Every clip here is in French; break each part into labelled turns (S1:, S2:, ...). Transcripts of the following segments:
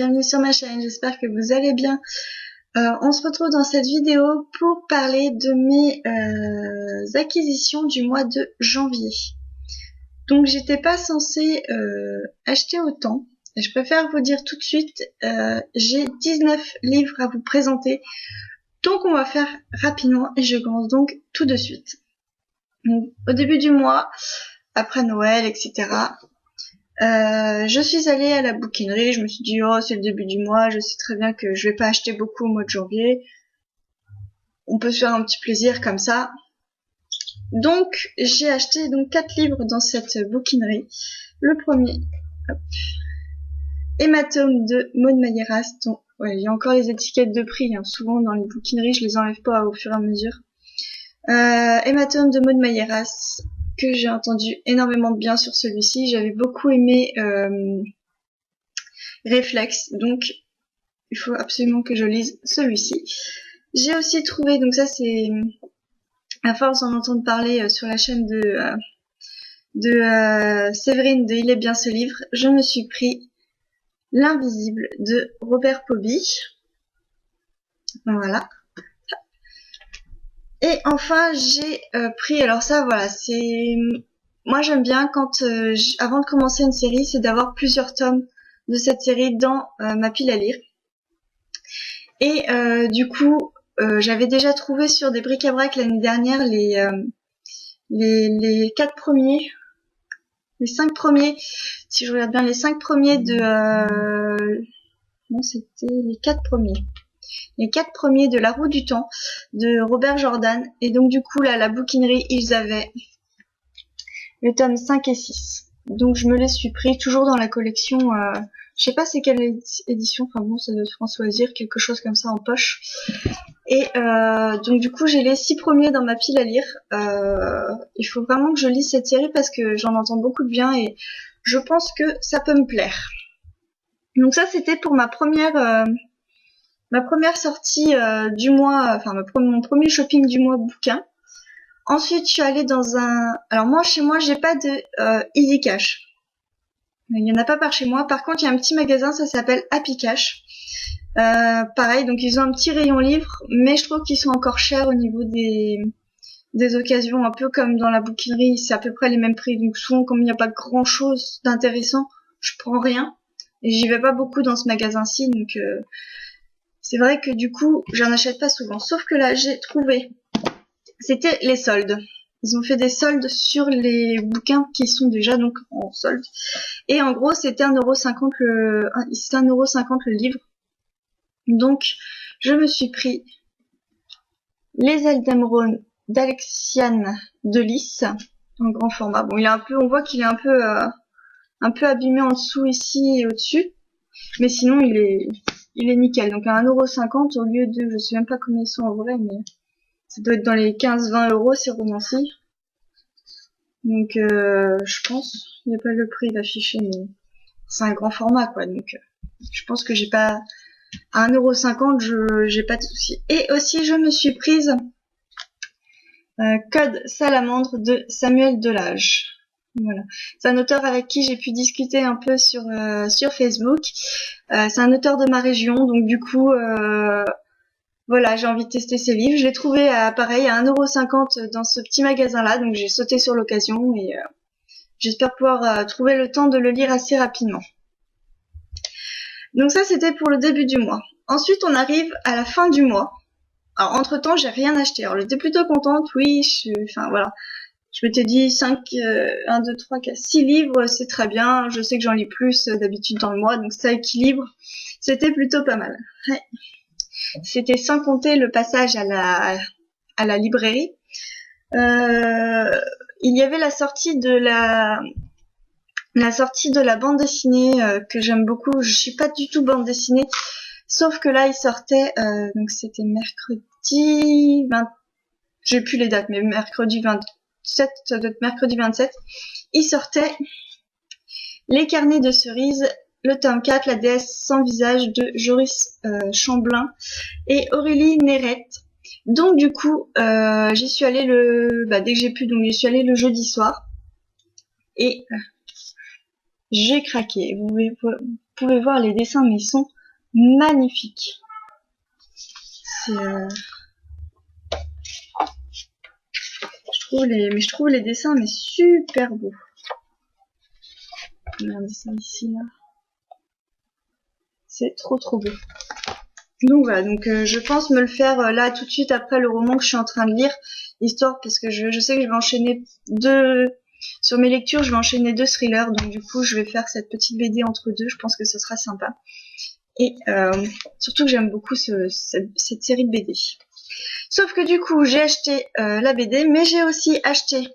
S1: bienvenue sur ma chaîne, j'espère que vous allez bien. On se retrouve dans cette vidéo pour parler de mes acquisitions du mois de janvier. Donc j'étais pas censée acheter autant, et je préfère vous dire tout de suite, j'ai 19 livres à vous présenter, donc on va faire rapidement et je commence donc tout de suite. Donc, au début du mois, après Noël, etc., je suis allée à la bouquinerie, je me suis dit oh c'est le début du mois, je sais très bien que je vais pas acheter beaucoup au mois de janvier, on peut se faire un petit plaisir comme ça. Donc j'ai acheté donc 4 livres dans cette bouquinerie. Le premier, hop, Hématome de Maud Mayeras, donc ouais, il y a encore les étiquettes de prix, hein. Souvent dans les bouquineries je les enlève pas au fur et à mesure. Hématome de Maud Mayeras, que j'ai entendu énormément de bien sur celui-ci. J'avais beaucoup aimé Réflexe, donc il faut absolument que je lise celui-ci. J'ai aussi trouvé, donc ça c'est à force d'en entendre parler sur la chaîne de Séverine de Il est bien ce livre, je me suis pris L'Invisible de Robert Poby. Voilà. Et enfin j'ai pris, alors ça voilà, c'est... Moi j'aime bien quand, avant de commencer une série, c'est d'avoir plusieurs tomes de cette série dans ma pile à lire. Et du coup, j'avais déjà trouvé sur des bric-à-brac l'année dernière les 4 premiers, les 5 premiers, si je regarde bien, les 5 premiers de... non, c'était les 4 premiers. Les 4 premiers de La Roue du Temps de Robert Jordan. Et donc du coup, là, la bouquinerie, ils avaient le tome 5 et 6. Donc je me les suis pris, toujours dans la collection... je sais pas c'est quelle édition, enfin bon, ça doit être François Azir, quelque chose comme ça en poche. Et donc du coup j'ai les 6 premiers dans ma pile à lire. Il faut vraiment que je lise cette série parce que j'en entends beaucoup de bien et je pense que ça peut me plaire. Donc ça c'était pour ma première sortie du mois, enfin mon premier shopping du mois bouquin. Ensuite je suis allée dans un... Alors moi chez moi j'ai pas de Easy Cash. Il y en a pas par chez moi. Par contre il y a un petit magasin, ça s'appelle Happy Cash. Pareil, donc ils ont un petit rayon livre, mais je trouve qu'ils sont encore chers au niveau des occasions, un peu comme dans la bouquinerie, c'est à peu près les mêmes prix. Donc souvent, comme il n'y a pas grand chose d'intéressant, je prends rien. Et j'y vais pas beaucoup dans ce magasin-ci, donc c'est vrai que du coup, j'en achète pas souvent. Sauf que là, j'ai trouvé, c'était les soldes. Ils ont fait des soldes sur les bouquins qui sont déjà donc en solde. Et en gros, c'était 1,50 le livre. Donc, je me suis pris Les Ailes d'Emeraude d'Alexiane Delis en grand format. Bon, il est un peu, on voit qu'il est un peu abîmé en dessous ici et au-dessus, mais sinon il est nickel. Donc à 1,50 € au lieu de, je sais même pas combien ils sont en vrai, mais ça doit être dans les 15-20 € ces romanciers. Donc je pense, il n'y a pas le prix d'afficher, mais c'est un grand format quoi. Donc je pense que j'ai pas... À 1,50 €, j'ai pas de soucis. Et aussi, je me suis prise Code Salamandre de Samuel Delage. Voilà. C'est un auteur avec qui j'ai pu discuter un peu sur Facebook. C'est un auteur de ma région, donc du coup, voilà, j'ai envie de tester ses livres. Je l'ai trouvé pareil à 1,50 € dans ce petit magasin-là, donc j'ai sauté sur l'occasion et j'espère pouvoir trouver le temps de le lire assez rapidement. Donc ça, c'était pour le début du mois. Ensuite, on arrive à la fin du mois. Alors, entre-temps, j'ai rien acheté. Alors, j'étais plutôt contente, oui, enfin, voilà. Je m'étais dit 5, 1, 2, 3, 4, 6 livres, c'est très bien. Je sais que j'en lis plus d'habitude dans le mois, donc ça équilibre. C'était plutôt pas mal. Ouais. C'était sans compter le passage à la librairie. Il y avait la sortie de la bande dessinée que j'aime beaucoup. Je suis pas du tout bande dessinée, sauf que là il sortait, donc c'était mercredi 20, j'ai plus les dates, mais mercredi 27, ça doit être mercredi 27, il sortait Les Carnets de Cerises, le tome 4, La déesse sans visage de Joris Chamblin et Aurélie Nérette. Donc du coup j'y suis allée dès que j'ai pu, donc j'y suis allée le jeudi soir et j'ai craqué. Vous pouvez voir les dessins, mais ils sont magnifiques. Je trouve les dessins mais super beaux. Regardez ça ici là. C'est trop beau. Donc voilà, donc je pense me le faire là tout de suite après le roman que je suis en train de lire, histoire parce que je sais que je vais enchaîner sur mes lectures, je vais enchaîner 2 thrillers, donc du coup je vais faire cette petite BD entre deux, je pense que ce sera sympa. Et surtout que j'aime beaucoup cette série de BD. Sauf que du coup j'ai acheté la BD, mais j'ai aussi acheté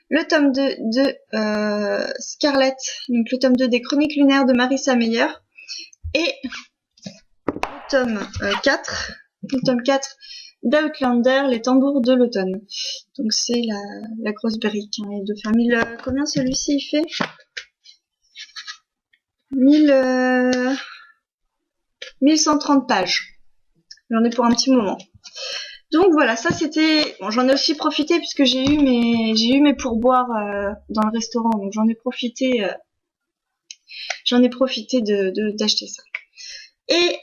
S1: le tome 2 de Scarlett, donc le tome 2 des Chroniques lunaires de Marissa Meyer, et le tome 4 d'Outlander, les tambours de l'automne. Donc c'est la grosse brique, hein, et de faire 1000... combien celui-ci il fait 1130 pages. J'en ai pour un petit moment. Donc voilà, ça c'était... Bon, j'en ai aussi profité puisque j'ai eu mes pourboires dans le restaurant, donc j'en ai profité d'acheter ça. Et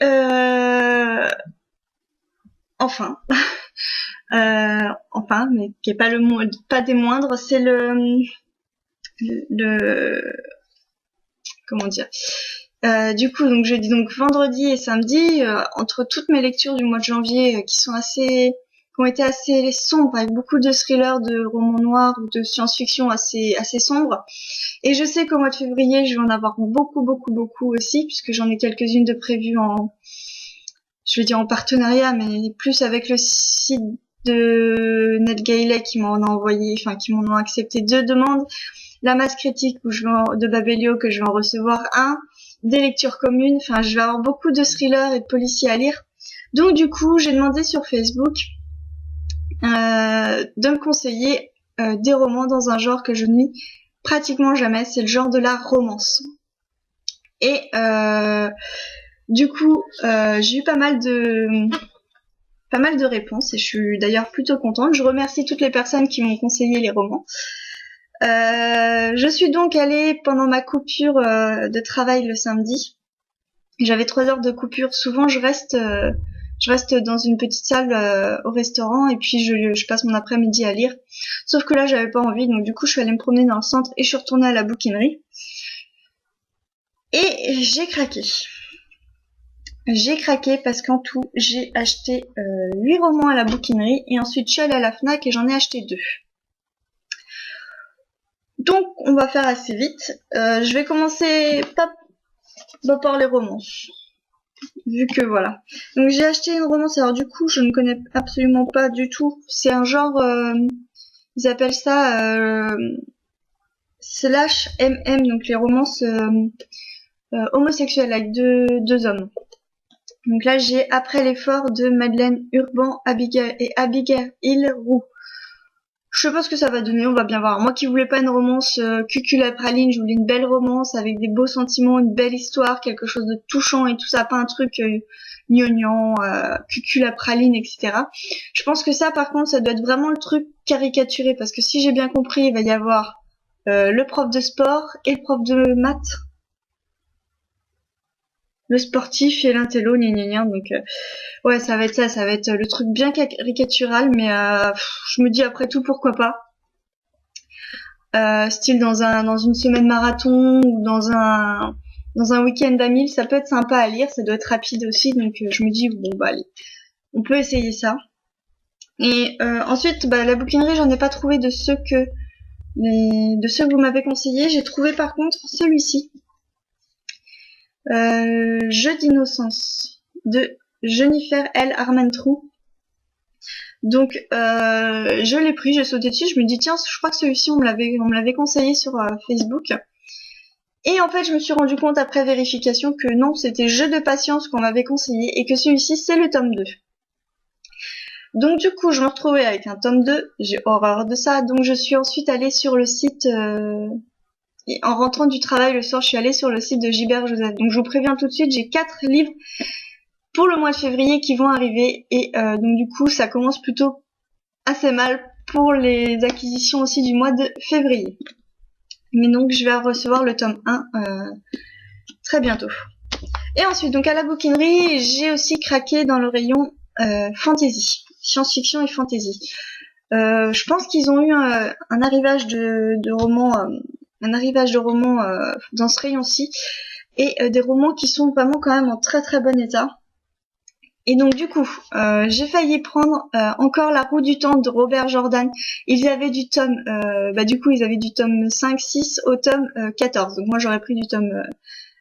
S1: enfin, mais qui est pas pas des moindres, c'est le comment dire. Du coup, donc jeudi, donc vendredi et samedi, entre toutes mes lectures du mois de janvier qui ont été assez sombres, avec beaucoup de thrillers, de romans noirs ou de science-fiction assez sombres. Et je sais qu'au mois de février, je vais en avoir beaucoup aussi, puisque j'en ai quelques-unes de prévues en partenariat, mais plus avec le site de Ned Gailey qui m'en ont accepté 2 demandes. La masse critique de Babelio que je vais en recevoir un, des lectures communes, enfin je vais avoir beaucoup de thrillers et de policiers à lire. Donc du coup j'ai demandé sur Facebook de me conseiller des romans dans un genre que je ne lis pratiquement jamais, c'est le genre de la romance. Et du coup j'ai eu pas mal de réponses et je suis d'ailleurs plutôt contente. Je remercie toutes les personnes qui m'ont conseillé les romans. Je suis donc allée pendant ma coupure de travail le samedi. J'avais 3 heures de coupure. Souvent, je reste dans une petite salle au restaurant et puis je passe mon après-midi à lire. Sauf que là, j'avais pas envie, donc du coup, je suis allée me promener dans le centre et je suis retournée à la bouquinerie. Et j'ai craqué. J'ai craqué parce qu'en tout, j'ai acheté 8 romans à la bouquinerie et ensuite je suis allée à la Fnac et j'en ai acheté 2. Donc, on va faire assez vite. Je vais commencer par les romances. Vu que voilà. Donc, j'ai acheté une romance. Alors, du coup, je ne connais absolument pas du tout. C'est un genre... ils appellent ça slash MM. Donc, les romances homosexuelles avec deux hommes. Donc là, j'ai Après l'effort de Madeleine Urban et Abigail Roux. Je sais pas ce que ça va donner, on va bien voir. Moi qui voulais pas une romance cucul à praline, je voulais une belle romance avec des beaux sentiments, une belle histoire, quelque chose de touchant et tout ça, pas un truc gnangnan, cucul à praline, etc. Je pense que ça, par contre, ça doit être vraiment le truc caricaturé, parce que si j'ai bien compris, il va y avoir le prof de sport et le prof de maths. Le sportif et l'intello, donc ouais, ça va être ça, ça va être le truc bien caricatural, mais je me dis après tout pourquoi pas. Style dans une semaine marathon ou dans un week-end à 1000, ça peut être sympa à lire, ça doit être rapide aussi, donc je me dis bon bah allez, on peut essayer ça. Et ensuite, la bouquinerie, j'en ai pas trouvé de ceux que vous m'avez conseillé. J'ai trouvé par contre celui-ci. Jeu d'innocence de Jennifer L. Armentrout. Donc je l'ai pris, j'ai sauté dessus, je me dis tiens, je crois que celui-ci on me l'avait conseillé sur Facebook. Et en fait, je me suis rendu compte après vérification que non, c'était Jeu de patience qu'on m'avait conseillé et que celui-ci c'est le tome 2. Donc du coup, je me retrouvais avec un tome 2, j'ai horreur de ça, donc je suis ensuite allée sur le site et en rentrant du travail le soir, je suis allée sur le site de Gilbert Joseph. Donc je vous préviens tout de suite, j'ai 4 livres pour le mois de février qui vont arriver et donc du coup ça commence plutôt assez mal pour les acquisitions aussi du mois de février. Mais donc je vais recevoir le tome 1 très bientôt. Et ensuite, donc à la bouquinerie, j'ai aussi craqué dans le rayon fantasy, science-fiction et fantasy. Je pense qu'ils ont eu un arrivage de romans, dans ce rayon-ci, et des romans qui sont vraiment quand même en très très bon état. Et donc du coup, j'ai failli prendre encore La Roue du Temps de Robert Jordan. Ils avaient du tome, ils avaient du tome 5, 6 au tome 14. Donc moi j'aurais pris du tome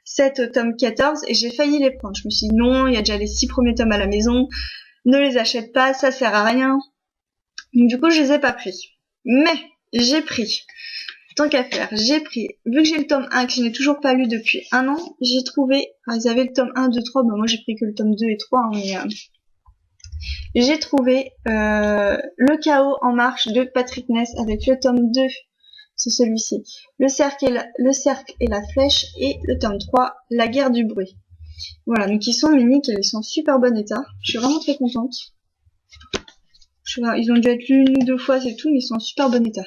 S1: 7 au tome 14 et j'ai failli les prendre. Je me suis dit non, il y a déjà les 6 premiers tomes à la maison, ne les achète pas, ça sert à rien. Donc du coup je les ai pas pris. Mais j'ai pris. Tant qu'à faire, j'ai pris, vu que j'ai le tome 1 que je n'ai toujours pas lu depuis un an, j'ai trouvé, ils avaient le tome 1, 2, 3, moi j'ai pris que le tome 2 et 3, mais j'ai trouvé Le Chaos en marche de Patrick Ness avec le tome 2, c'est celui-ci, le cercle et la flèche, et le tome 3, La guerre du bruit. Voilà, donc ils sont miniques et ils sont en super bon état, je suis vraiment très contente. Ils ont dû être lus une ou deux fois, c'est tout, mais ils sont en super bon état.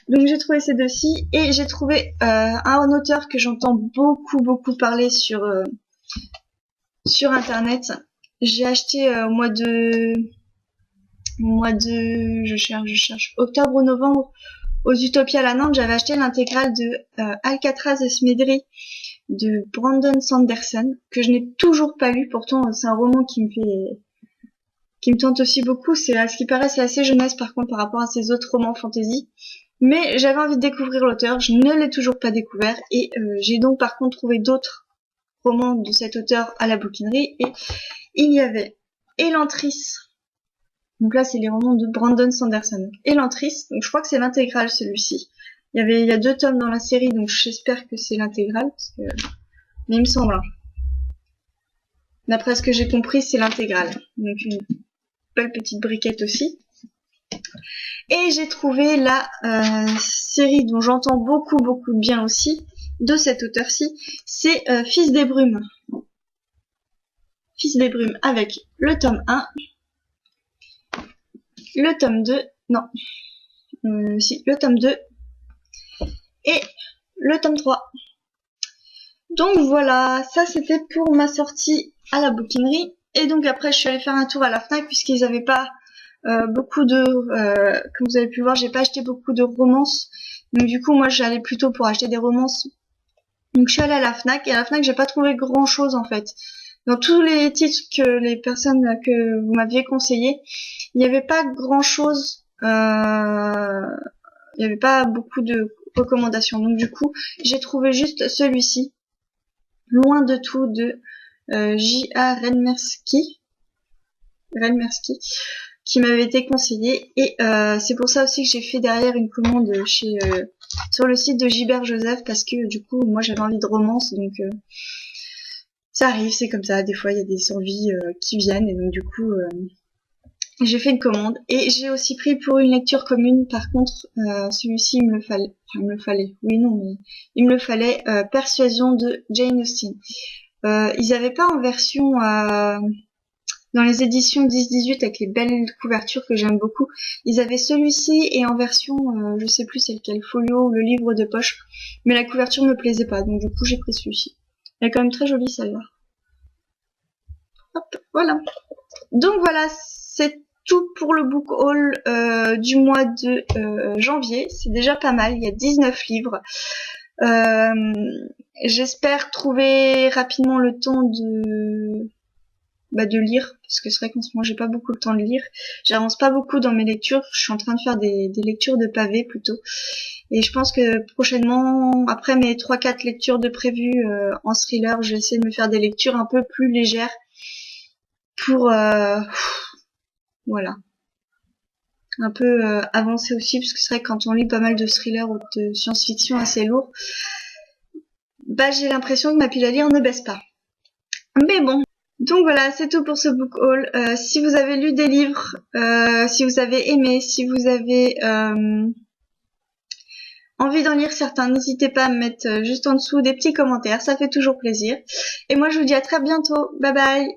S1: Donc j'ai trouvé ces deux-ci et j'ai trouvé un auteur que j'entends beaucoup parler sur internet. J'ai acheté au mois de je cherche octobre ou novembre aux Utopias à Nantes, j'avais acheté l'intégrale de Alcatraz et Smedri de Brandon Sanderson que je n'ai toujours pas lu. Pourtant c'est un roman qui me tente aussi beaucoup. C'est à ce qui paraît c'est assez jeunesse par contre par rapport à ces autres romans fantasy. Mais j'avais envie de découvrir l'auteur, je ne l'ai toujours pas découvert et j'ai donc par contre trouvé d'autres romans de cet auteur à la bouquinerie et il y avait Elantris, donc là c'est les romans de Brandon Sanderson. Elantris, donc je crois que c'est l'intégrale celui-ci. Il y a 2 tomes dans la série donc j'espère que c'est l'intégrale, mais il me semble. Hein. D'après ce que j'ai compris c'est l'intégrale, donc une belle petite briquette aussi. Et j'ai trouvé la série dont j'entends beaucoup de bien aussi, de cet auteur-ci, c'est Fils des Brumes. Fils des Brumes avec le tome 1, le tome 2, le tome 2 et le tome 3. Donc voilà, ça c'était pour ma sortie à la bouquinerie. Et donc après je suis allée faire un tour à la Fnac puisqu'ils n'avaient pas beaucoup de comme vous avez pu voir, j'ai pas acheté beaucoup de romances, donc du coup moi j'allais plutôt pour acheter des romances. Donc je suis allée à la Fnac et à la Fnac j'ai pas trouvé grand chose en fait. Dans tous les titres que les personnes que vous m'aviez conseillé, il n'y avait pas grand chose, il n'y avait pas beaucoup de recommandations. Donc du coup j'ai trouvé juste celui-ci, Loin de tout de J.A. Renmersky, qui m'avait été conseillé et c'est pour ça aussi que j'ai fait derrière une commande chez sur le site de Gilbert Joseph parce que du coup moi j'avais envie de romance donc ça arrive, c'est comme ça, des fois il y a des envies qui viennent et donc du coup j'ai fait une commande et j'ai aussi pris pour une lecture commune. Par contre celui-ci il me le fallait Persuasion de Jane Austen. Ils avaient pas en version dans les éditions 10-18 avec les belles couvertures que j'aime beaucoup, ils avaient celui-ci et en version, je sais plus c'est lequel, folio ou le livre de poche, mais la couverture me plaisait pas, donc du coup j'ai pris celui-ci. Elle est quand même très jolie celle-là. Hop, voilà. Donc voilà, c'est tout pour le book haul du mois de janvier. C'est déjà pas mal, il y a 19 livres. J'espère trouver rapidement le temps de lire, parce que c'est vrai qu'en ce moment j'ai pas beaucoup le temps de lire, j'avance pas beaucoup dans mes lectures, je suis en train de faire des lectures de pavés plutôt, et je pense que prochainement, après mes 3-4 lectures de prévues en thriller, je vais essayer de me faire des lectures un peu plus légères pour voilà, un peu avancer aussi, parce que c'est vrai que quand on lit pas mal de thrillers ou de science-fiction assez lourds, bah j'ai l'impression que ma pile à lire ne baisse pas. Mais bon, donc voilà, c'est tout pour ce book haul. Si vous avez lu des livres, si vous avez aimé, si vous avez envie d'en lire certains, n'hésitez pas à me mettre juste en dessous des petits commentaires, ça fait toujours plaisir. Et moi je vous dis à très bientôt, bye bye.